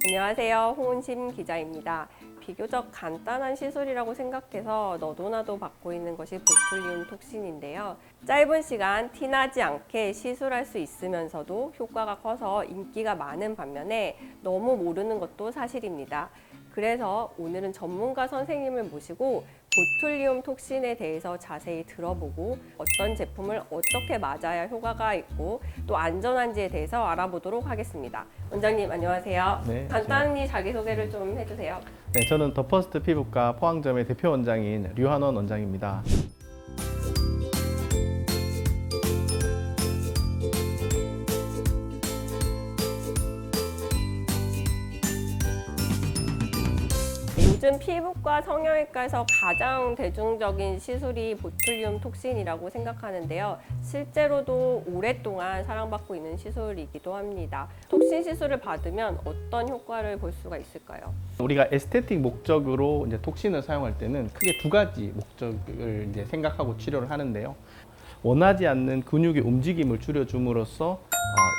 안녕하세요. 홍은심 기자입니다. 비교적 간단한 시술이라고 생각해서 너도나도 받고 있는 것이 보툴리움 톡신인데요. 짧은 시간 티나지 않게 시술할 수 있으면서도 효과가 커서 인기가 많은 반면에 너무 모르는 것도 사실입니다. 그래서 오늘은 전문가 선생님을 모시고 보툴리움 톡신에 대해서 자세히 들어보고 어떤 제품을 어떻게 맞아야 효과가 있고 또 안전한지에 대해서 알아보도록 하겠습니다. 원장님 안녕하세요. 네, 간단히 자기소개를 좀 해주세요. 네, 저는 더퍼스트 피부과 포항점의 대표 원장인 류한원 원장입니다. 요즘 피부과 성형외과에서 가장 대중적인 시술이 보툴리움 톡신이라고 생각하는데요. 실제로도 오랫동안 사랑받고 있는 시술이기도 합니다. 톡신 시술을 받으면 어떤 효과를 볼 수가 있을까요? 우리가 에스테틱 목적으로 이제 톡신을 사용할 때는 크게 두 가지 목적을 이제 생각하고 치료를 하는데요. 원하지 않는 근육의 움직임을 줄여줌으로써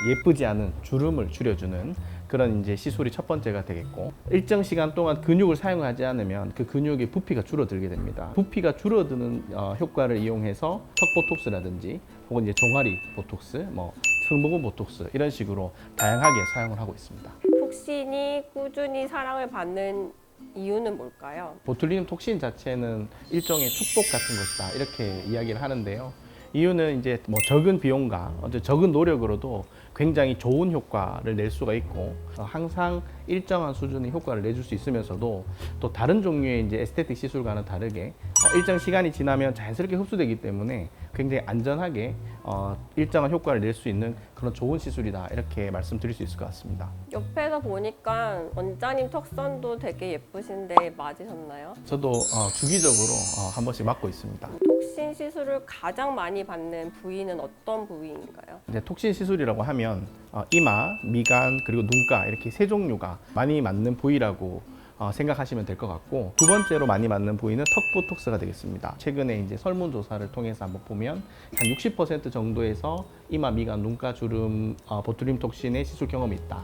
예쁘지 않은 주름을 줄여주는 그런 이제 시술이 첫 번째가 되겠고, 일정 시간 동안 근육을 사용하지 않으면 그 근육의 부피가 줄어들게 됩니다. 부피가 줄어드는 효과를 이용해서 척보톡스라든지 혹은 이제 종아리 보톡스, 승모근 보톡스 이런 식으로 다양하게 사용을 하고 있습니다. 톡신이 꾸준히 사랑을 받는 이유는 뭘까요? 보툴리눔 톡신 자체는 일종의 축복 같은 것이다 이렇게 이야기를 하는데요. 이유는 이제 적은 비용과 적은 노력으로도 굉장히 좋은 효과를 낼 수가 있고, 항상 일정한 수준의 효과를 내줄 수 있으면서도 또 다른 종류의 이제 에스테틱 시술과는 다르게 일정 시간이 지나면 자연스럽게 흡수되기 때문에 굉장히 안전하게 일정한 효과를 낼 수 있는 그런 좋은 시술이다 이렇게 말씀드릴 수 있을 것 같습니다. 옆에서 보니까 원장님 턱선도 되게 예쁘신데 맞으셨나요? 저도 주기적으로 한 번씩 맡고 있습니다. 톡신 시술을 가장 많이 받는 부위는 어떤 부위인가요? 이제 톡신 시술이라고 하면 이마, 미간, 그리고 눈가 이렇게 세 종류가 많이 맞는 부위라고 생각하시면 될 것 같고, 두 번째로 많이 맞는 부위는 턱 보톡스가 되겠습니다. 최근에 이제 설문조사를 통해서 한번 보면 한 60% 정도에서 이마, 미간, 눈가 주름 보툴리움 톡신의 시술 경험이 있다.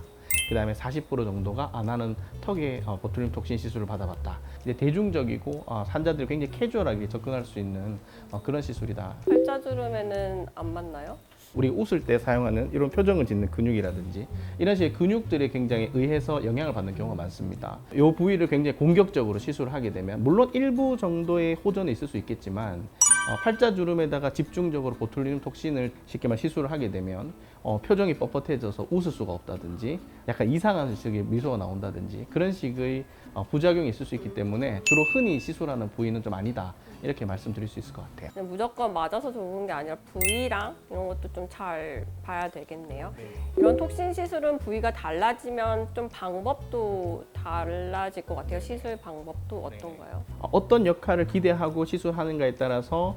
그 다음에 40% 정도가 나는 턱에 보툴리움 톡신 시술을 받아봤다. 이제 대중적이고 환자들이 굉장히 캐주얼하게 접근할 수 있는 그런 시술이다. 팔자주름에는 안 맞나요? 우리 웃을 때 사용하는 이런 표정을 짓는 근육이라든지 이런 식의 근육들이 굉장히 의해서 영향을 받는 경우가 많습니다. 이 부위를 굉장히 공격적으로 시술을 하게 되면 물론 일부 정도의 호전이 있을 수 있겠지만 팔자주름에다가 집중적으로 보툴리눔 톡신을 쉽게 말 시술을 하게 되면 표정이 뻣뻣해져서 웃을 수가 없다든지 약간 이상한 식의 미소가 나온다든지 그런 식의 부작용이 있을 수 있기 때문에 주로 흔히 시술하는 부위는 좀 아니다 이렇게 말씀드릴 수 있을 것 같아요. 그냥 무조건 맞아서 좋은 게 아니라 부위랑 이런 것도 좀 잘 봐야 되겠네요. 이런 톡신 시술은 부위가 달라지면 좀 방법도 달라질 것 같아요. 시술 방법도 어떤가요? 어떤 역할을 기대하고 시술하는가에 따라서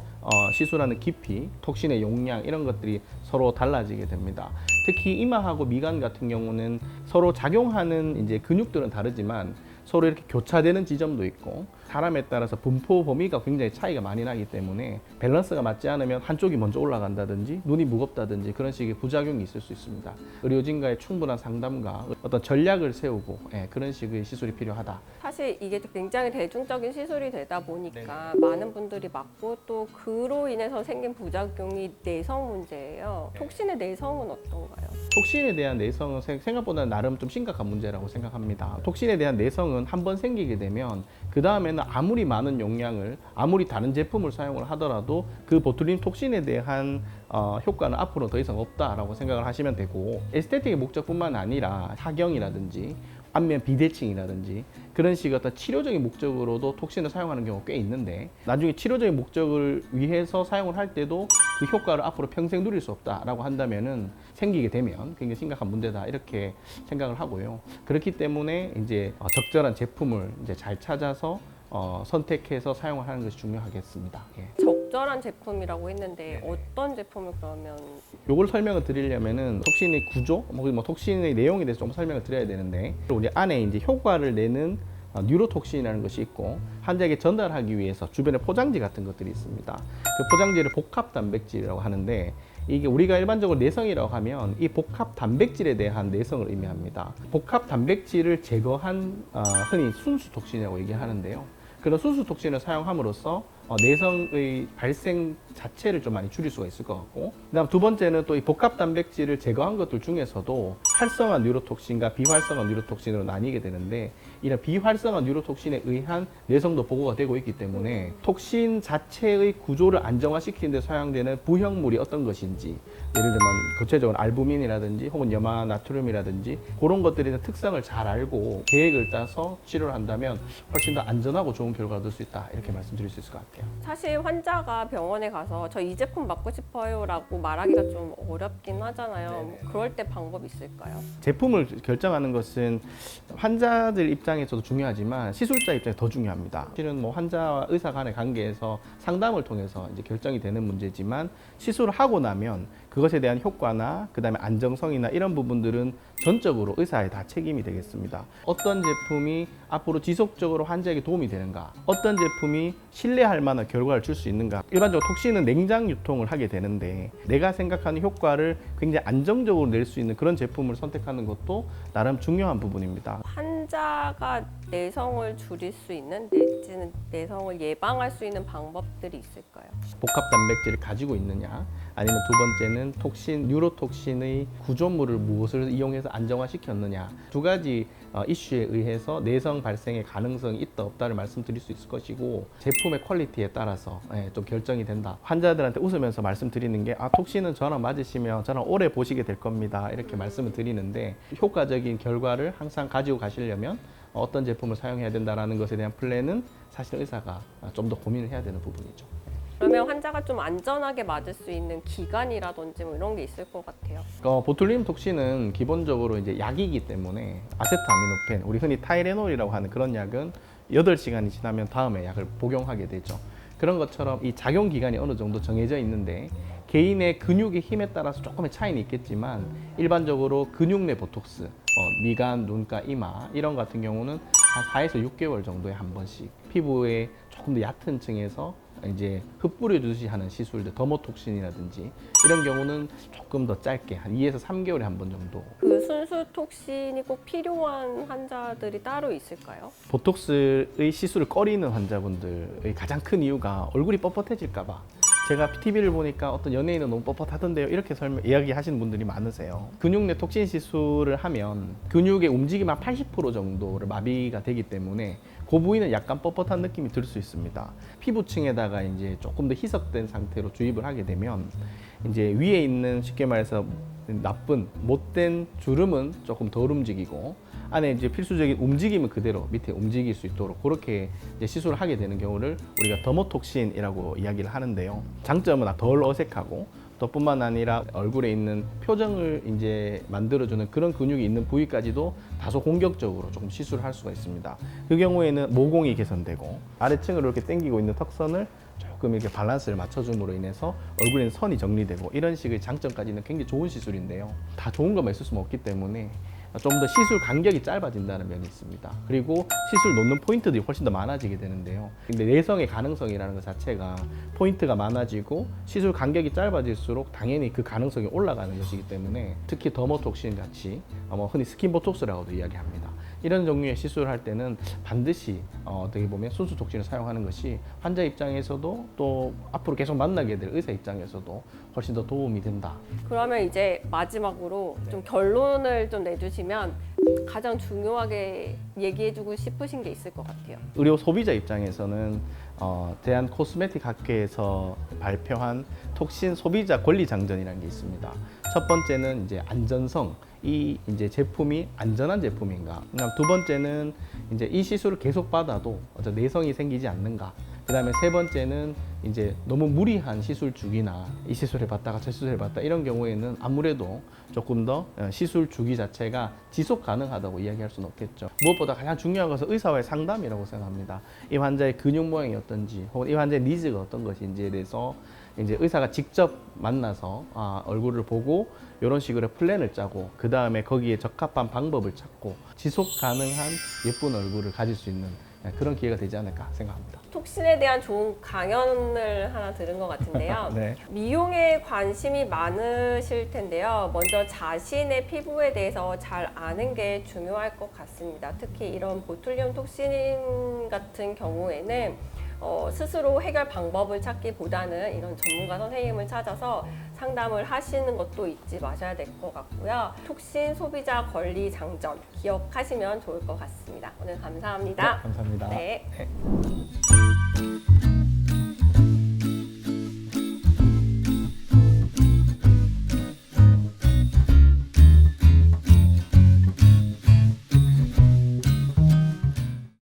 시술하는 깊이, 톡신의 용량 이런 것들이 서로 달라지게 됩니다. 특히 이마하고 미간 같은 경우는 서로 작용하는 이제 근육들은 다르지만 서로 이렇게 교차되는 지점도 있고 사람에 따라서 분포 범위가 굉장히 차이가 많이 나기 때문에 밸런스가 맞지 않으면 한쪽이 먼저 올라간다든지 눈이 무겁다든지 그런 식의 부작용이 있을 수 있습니다. 의료진과의 충분한 상담과 어떤 전략을 세우고 그런 식의 시술이 필요하다. 사실 이게 굉장히 대중적인 시술이 되다 보니까 많은 분들이 맞고 또 그로 인해서 생긴 부작용이 내성 문제예요. 톡신의 내성은 어떤가요? 톡신에 대한 내성은 생각보다 나름 좀 심각한 문제라고 생각합니다. 톡신에 대한 내성은 한번 생기게 되면 그 다음에는 아무리 많은 용량을 아무리 다른 제품을 사용을 하더라도 그 보툴리눔 톡신에 대한 효과는 앞으로 더 이상 없다라고 생각을 하시면 되고, 에스테틱의 목적뿐만 아니라 사경이라든지 안면 비대칭이라든지 그런 식의 어떤 치료적인 목적으로도 톡신을 사용하는 경우가 꽤 있는데, 나중에 치료적인 목적을 위해서 사용을 할 때도 그 효과를 앞으로 평생 누릴 수 없다라고 한다면은 생기게 되면 굉장히 심각한 문제다 이렇게 생각을 하고요. 그렇기 때문에 이제 적절한 제품을 이제 잘 찾아서 선택해서 사용을 하는 것이 중요하겠습니다. 예. 적절한 제품이라고 했는데 어떤 제품을 그러면 요걸 설명을 드리려면은 톡신의 구조, 톡신의 내용에 대해서 좀 설명을 드려야 되는데, 우리 안에 이제 효과를 내는 뉴로톡신이라는 것이 있고, 환자에게 전달하기 위해서 주변에 포장지 같은 것들이 있습니다. 그 포장지를 복합 단백질이라고 하는데, 이게 우리가 일반적으로 내성이라고 하면 이 복합 단백질에 대한 내성을 의미합니다. 복합 단백질을 제거한 흔히 순수 톡신이라고 얘기하는데요. 그런 순수 톡신을 사용함으로써 내성의 발생 자체를 좀 많이 줄일 수가 있을 것 같고, 그다음 두 번째는 또 이 복합 단백질을 제거한 것들 중에서도 활성화 뉴로톡신과 비활성화 뉴로톡신으로 나뉘게 되는데, 이런 비활성화 뉴로톡신에 의한 내성도 보고가 되고 있기 때문에 톡신 자체의 구조를 안정화시키는 데 사용되는 부형물이 어떤 것인지, 예를 들면 구체적으로 알부민이라든지 혹은 염화 나트륨이라든지 그런 것들에 대한 특성을 잘 알고 계획을 짜서 치료를 한다면 훨씬 더 안전하고 좋은 결과를 얻을 수 있다, 이렇게 말씀드릴 수 있을 것 같아요. 사실 환자가 병원에 가서 저 이 제품 맞고 싶어요라고 말하기가 좀 어렵긴 하잖아요. 그럴 때 방법이 있을까요? 제품을 결정하는 것은 환자들 입장에서도 중요하지만 시술자 입장에 더 중요합니다. 실은 뭐 환자와 의사 간의 관계에서 상담을 통해서 이제 결정이 되는 문제지만, 시술을 하고 나면 그것에 대한 효과나 그다음에 안정성이나 이런 부분들은 전적으로 의사의 다 책임이 되겠습니다. 어떤 제품이 앞으로 지속적으로 환자에게 도움이 되는가, 어떤 제품이 신뢰할 만한 결과를 줄 수 있는가. 일반적으로 톡신은 냉장 유통을 하게 되는데, 내가 생각하는 효과를 굉장히 안정적으로 낼 수 있는 그런 제품을 선택하는 것도 나름 중요한 부분입니다. 환자가 내성을 줄일 수 있는 내지는 내성을 예방할 수 있는 방법들이 있을까요? 복합 단백질을 가지고 있느냐, 아니면 두 번째는 톡신, 뉴로톡신의 구조물을 무엇을 이용해서 안정화시켰느냐, 두 가지 이슈에 의해서 내성 발생의 가능성이 있다 없다를 말씀드릴 수 있을 것이고, 제품의 퀄리티에 따라서 좀 결정이 된다. 환자들한테 웃으면서 말씀드리는 게, 톡신은 저랑 맞으시면 저랑 오래 보시게 될 겁니다, 이렇게 말씀을 드리는데, 효과적인 결과를 항상 가지고 가시려면 어떤 제품을 사용해야 된다는 것에 대한 플랜은 사실 의사가 좀 더 고민을 해야 되는 부분이죠. 그러면 환자가 좀 안전하게 맞을 수 있는 기간이라든지 뭐 이런 게 있을 것 같아요. 보툴리눔 톡신은 기본적으로 이제 약이기 때문에 아세트아미노펜, 우리 흔히 타이레놀이라고 하는 그런 약은 8시간이 지나면 다음에 약을 복용하게 되죠. 그런 것처럼 이 작용 기간이 어느 정도 정해져 있는데, 개인의 근육의 힘에 따라서 조금의 차이는 있겠지만 일반적으로 근육 내 보톡스, 미간, 눈가, 이마 이런 같은 경우는 한 4에서 6개월 정도에 한 번씩, 피부에 조금 더 얕은 층에서 이제 흩뿌려 주듯이 하는 시술들, 더모톡신이라든지 이런 경우는 조금 더 짧게 한 2에서 3개월에 한 번 정도. 그 순수 톡신이 꼭 필요한 환자들이 따로 있을까요? 보톡스의 시술을 꺼리는 환자분들의 가장 큰 이유가 얼굴이 뻣뻣해질까 봐. 제가 TV를 보니까 어떤 연예인은 너무 뻣뻣하던데요, 이렇게 이야기하시는 분들이 많으세요. 근육 내 톡신 시술을 하면 근육의 움직임 한 80% 정도를 마비가 되기 때문에 그 부위는 약간 뻣뻣한 느낌이 들 수 있습니다. 피부층에다가 이제 조금 더 희석된 상태로 주입을 하게 되면 이제 위에 있는, 쉽게 말해서 나쁜 못된 주름은 조금 덜 움직이고, 안에 이제 필수적인 움직임은 그대로 밑에 움직일 수 있도록 그렇게 이제 시술을 하게 되는 경우를 우리가 더모톡신이라고 이야기를 하는데요. 장점은 덜 어색하고, 또 뿐만 아니라 얼굴에 있는 표정을 이제 만들어주는 그런 근육이 있는 부위까지도 다소 공격적으로 조금 시술을 할 수가 있습니다. 그 경우에는 모공이 개선되고, 아래층으로 이렇게 당기고 있는 턱선을 조금 이렇게 밸런스를 맞춰줌으로 인해서 얼굴에 있는 선이 정리되고, 이런 식의 장점까지는 굉장히 좋은 시술인데요. 다 좋은 것만 있을 수는 없기 때문에 좀 더 시술 간격이 짧아진다는 면이 있습니다. 그리고 시술 놓는 포인트들이 훨씬 더 많아지게 되는데요. 근데 내성의 가능성이라는 것 자체가 포인트가 많아지고 시술 간격이 짧아질수록 당연히 그 가능성이 올라가는 것이기 때문에, 특히 더모톡신 같이 흔히 스킨보톡스라고도 이야기합니다. 이런 종류의 시술을 할 때는 반드시 어떻게 보면 순수 톡신을 사용하는 것이 환자 입장에서도 또 앞으로 계속 만나게 될 의사 입장에서도 훨씬 더 도움이 된다. 그러면 이제 마지막으로 좀 결론을 좀 내주시면 가장 중요하게 얘기해주고 싶으신 게 있을 것 같아요. 의료 소비자 입장에서는 대한 코스메틱 학회에서 발표한 톡신 소비자 권리 장전이라는 게 있습니다. 첫 번째는 이제 안전성, 이 이제 제품이 안전한 제품인가. 그다음 두 번째는 이제 이 시술을 계속 받아도 내성이 생기지 않는가. 그다음에 세 번째는 이제 너무 무리한 시술 주기나 이 시술을 받다가 저 시술을 받다 이런 경우에는 아무래도 조금 더 시술 주기 자체가 지속 가능하다고 이야기할 수는 없겠죠. 무엇보다 가장 중요한 것은 의사와의 상담이라고 생각합니다. 이 환자의 근육 모양이 어떤지, 혹은 이 환자의 니즈가 어떤 것인지에 대해서 이제 의사가 직접 만나서 얼굴을 보고 이런 식으로 플랜을 짜고, 그 다음에 거기에 적합한 방법을 찾고 지속 가능한 예쁜 얼굴을 가질 수 있는 그런 기회가 되지 않을까 생각합니다. 톡신에 대한 좋은 강연을 하나 들은 것 같은데요. 네. 미용에 관심이 많으실 텐데요. 먼저 자신의 피부에 대해서 잘 아는 게 중요할 것 같습니다. 특히 이런 보툴리움 톡신 같은 경우에는 스스로 해결 방법을 찾기보다는 이런 전문가 선생님을 찾아서 상담을 하시는 것도 잊지 마셔야 될 것 같고요. 톡신 소비자 권리 장점 기억하시면 좋을 것 같습니다. 오늘 감사합니다. 감사합니다. 네. 네.